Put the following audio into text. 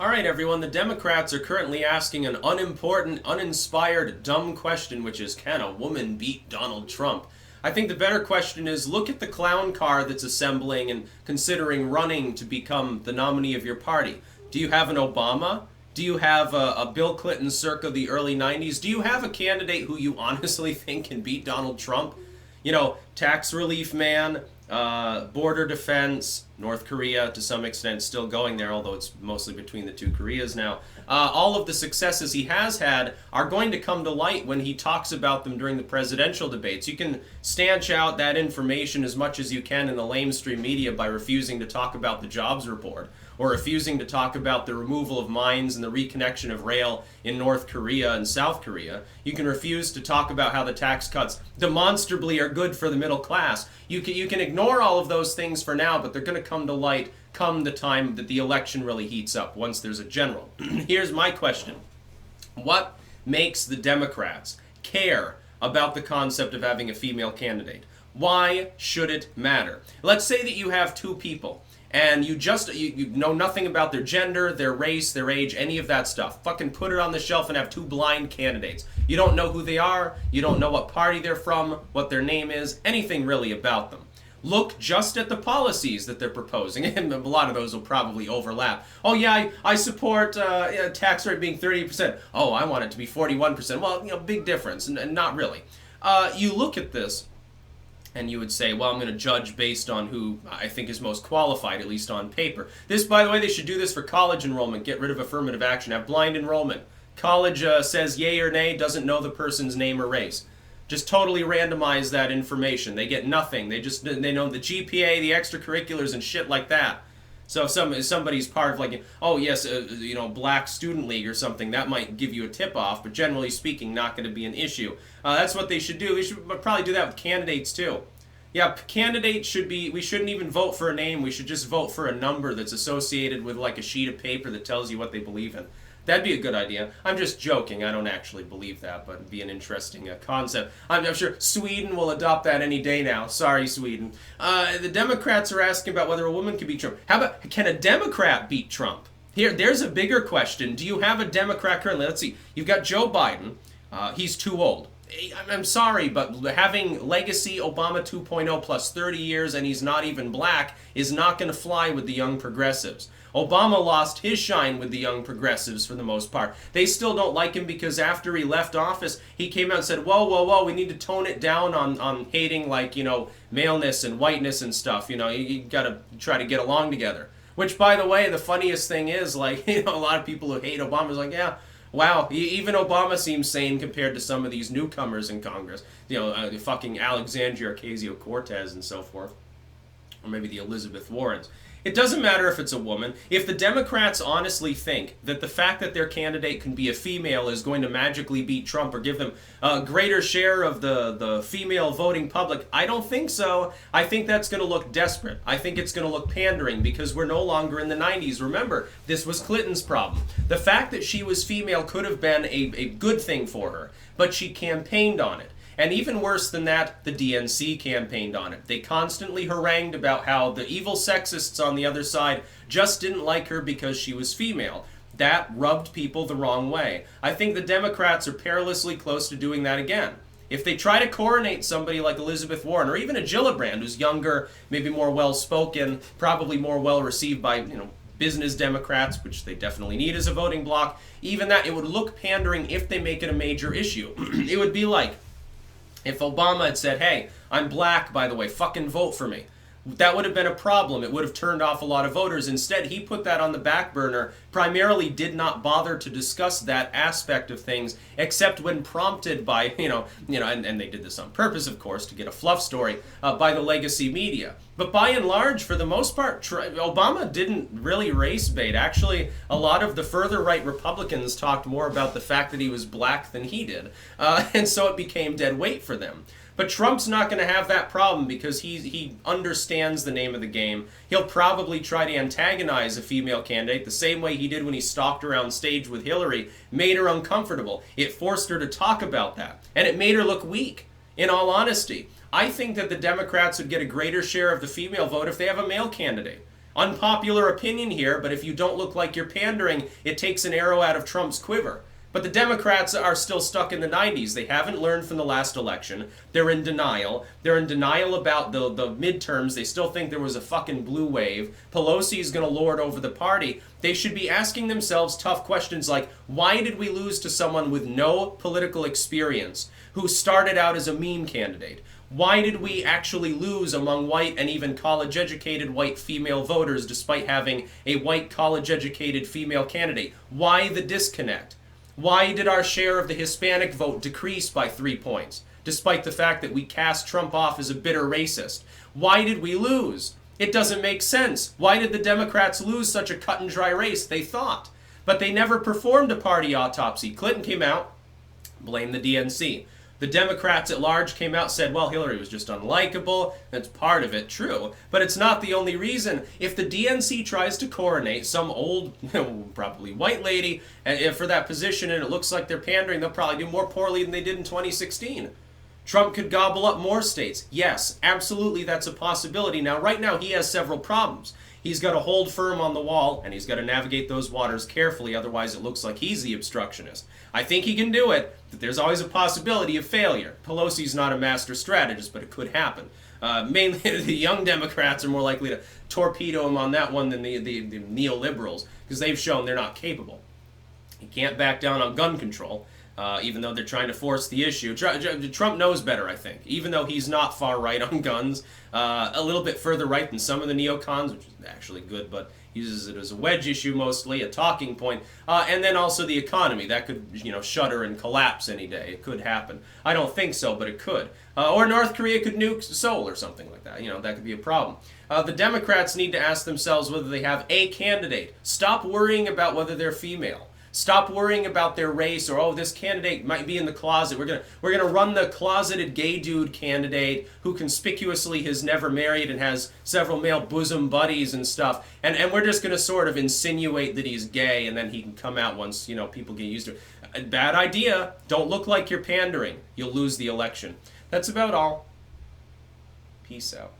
All right, everyone, the Democrats are currently asking an unimportant, uninspired, dumb question, which is, can a woman beat Donald Trump? I think the better question is, look at the clown car that's assembling and considering running to become the nominee of your party. Do you have an Obama? Do you have a Bill Clinton circa the early 90s? Do you have a candidate who you honestly think can beat Donald Trump? You know, tax relief man, border defense, North Korea to some extent still going there, although it's mostly between the two Koreas now. All of the successes he has had are going to come to light when he talks about them during the presidential debates. You can stanch out that information as much as you can in the lamestream media by refusing to talk about the jobs report, or refusing to talk about the removal of mines and the reconnection of rail in North Korea and South Korea. You can refuse to talk about how the tax cuts demonstrably are good for the middle class. You can ignore all of those things for now, but they're going to come to light come the time that the election really heats up, once there's a general. Here's my question. What makes the Democrats care about the concept of having a female candidate? Why should it matter? Let's say that you have two people, and you know nothing about their gender, their race, their age, any of that stuff. Fucking put it on the shelf and have two blind candidates. You don't know who they are, you don't know what party they're from, what their name is, anything really about them. Look just at the policies that they're proposing, and a lot of those will probably overlap. Oh yeah, I support tax rate being 30%. Oh, I want it to be 41%. Well, you know, big difference, and not really. You look at this, and you would say, well, I'm going to judge based on who I think is most qualified, at least on paper. This, by the way, they should do this for college enrollment. Get rid of affirmative action. Have blind enrollment. College says yay or nay, doesn't know the person's name or race. Just totally randomize that information. They get nothing. They know the GPA, the extracurriculars, and shit like that. So if somebody's part of like, oh yes, black student league or something, that might give you a tip off, but generally speaking, not going to be an issue. That's what they should do. We should probably do that with candidates too. Yeah, candidates we shouldn't even vote for a name. We should just vote for a number that's associated with like a sheet of paper that tells you what they believe in. That'd be a good idea. I'm just joking. I don't actually believe that, but it'd be an interesting concept. I'm sure Sweden will adopt that any day now. Sorry, Sweden. The Democrats are asking about whether a woman can beat Trump. How about, can a Democrat beat Trump? There's a bigger question. Do you have a Democrat currently? Let's see. You've got Joe Biden. He's too old. I'm sorry, but having legacy Obama 2.0 plus 30 years and he's not even black is not going to fly with the young progressives. Obama lost his shine with the young progressives for the most part. They still don't like him because after he left office, he came out and said, whoa, we need to tone it down on hating, like, maleness and whiteness and stuff. You got to try to get along together. Which, by the way, the funniest thing is, like, a lot of people who hate Obama is like, yeah, wow, even Obama seems sane compared to some of these newcomers in Congress. Fucking Alexandria Ocasio-Cortez and so forth. Or maybe the Elizabeth Warrens. It doesn't matter if it's a woman. If the Democrats honestly think that the fact that their candidate can be a female is going to magically beat Trump or give them a greater share of the female voting public, I don't think so. I think that's going to look desperate. I think it's going to look pandering because we're no longer in the 90s. Remember, this was Clinton's problem. The fact that she was female could have been a good thing for her, but she campaigned on it. And even worse than that, the DNC campaigned on it. They constantly harangued about how the evil sexists on the other side just didn't like her because she was female. That rubbed people the wrong way. I think the Democrats are perilously close to doing that again. If they try to coronate somebody like Elizabeth Warren, or even a Gillibrand, who's younger, maybe more well-spoken, probably more well-received by, business Democrats, which they definitely need as a voting bloc, even that, it would look pandering if they make it a major issue. It would be like, if Obama had said, hey, I'm black, by the way, fucking vote for me. That would have been a problem. It would have turned off a lot of voters. Instead, he put that on the back burner, primarily did not bother to discuss that aspect of things, except when prompted by, and they did this on purpose, of course, to get a fluff story, by the legacy media. But by and large, for the most part, Obama didn't really race bait. Actually, a lot of the further right Republicans talked more about the fact that he was black than he did. And so it became dead weight for them. But Trump's not going to have that problem because he understands the name of the game. He'll probably try to antagonize a female candidate the same way he did when he stalked around stage with Hillary, made her uncomfortable. It forced her to talk about that. And it made her look weak, in all honesty. I think that the Democrats would get a greater share of the female vote if they have a male candidate. Unpopular opinion here, but if you don't look like you're pandering, it takes an arrow out of Trump's quiver. But the Democrats are still stuck in the 90s. They haven't learned from the last election. They're in denial. They're in denial about the midterms. They still think there was a fucking blue wave. Pelosi's going to lord over the party. They should be asking themselves tough questions like, why did we lose to someone with no political experience who started out as a meme candidate? Why did we actually lose among white and even college-educated white female voters despite having a white college-educated female candidate? Why the disconnect? Why did our share of the Hispanic vote decrease by 3 points, despite the fact that we cast Trump off as a bitter racist? Why did we lose? It doesn't make sense. Why did the Democrats lose such a cut-and-dry race, they thought? But they never performed a party autopsy. Clinton came out, blamed the DNC. The Democrats at large came out and said, well, Hillary was just unlikable. That's part of it, true. But it's not the only reason. If the DNC tries to coronate some old, probably white lady for that position and it looks like they're pandering, they'll probably do more poorly than they did in 2016. Trump could gobble up more states. Yes, absolutely, that's a possibility. Now, right now, he has several problems. He's got to hold firm on the wall, and he's got to navigate those waters carefully, otherwise it looks like he's the obstructionist. I think he can do it, but there's always a possibility of failure. Pelosi's not a master strategist, but it could happen. Mainly, the young Democrats are more likely to torpedo him on that one than the neoliberals, because they've shown they're not capable. He can't back down on gun control. Even though they're trying to force the issue. Trump knows better, I think. Even though he's not far right on guns, a little bit further right than some of the neocons, which is actually good, but uses it as a wedge issue mostly, a talking point. And then also the economy. That could, shudder and collapse any day. It could happen. I don't think so, but it could. Or North Korea could nuke Seoul or something like that. That could be a problem. The Democrats need to ask themselves whether they have a candidate. Stop worrying about whether they're female. Stop worrying about their race or, oh, this candidate might be in the closet. We're gonna run the closeted gay dude candidate who conspicuously has never married and has several male bosom buddies and stuff. And we're just gonna sort of insinuate that he's gay and then he can come out once, people get used to it. Bad idea. Don't look like you're pandering. You'll lose the election. That's about all. Peace out.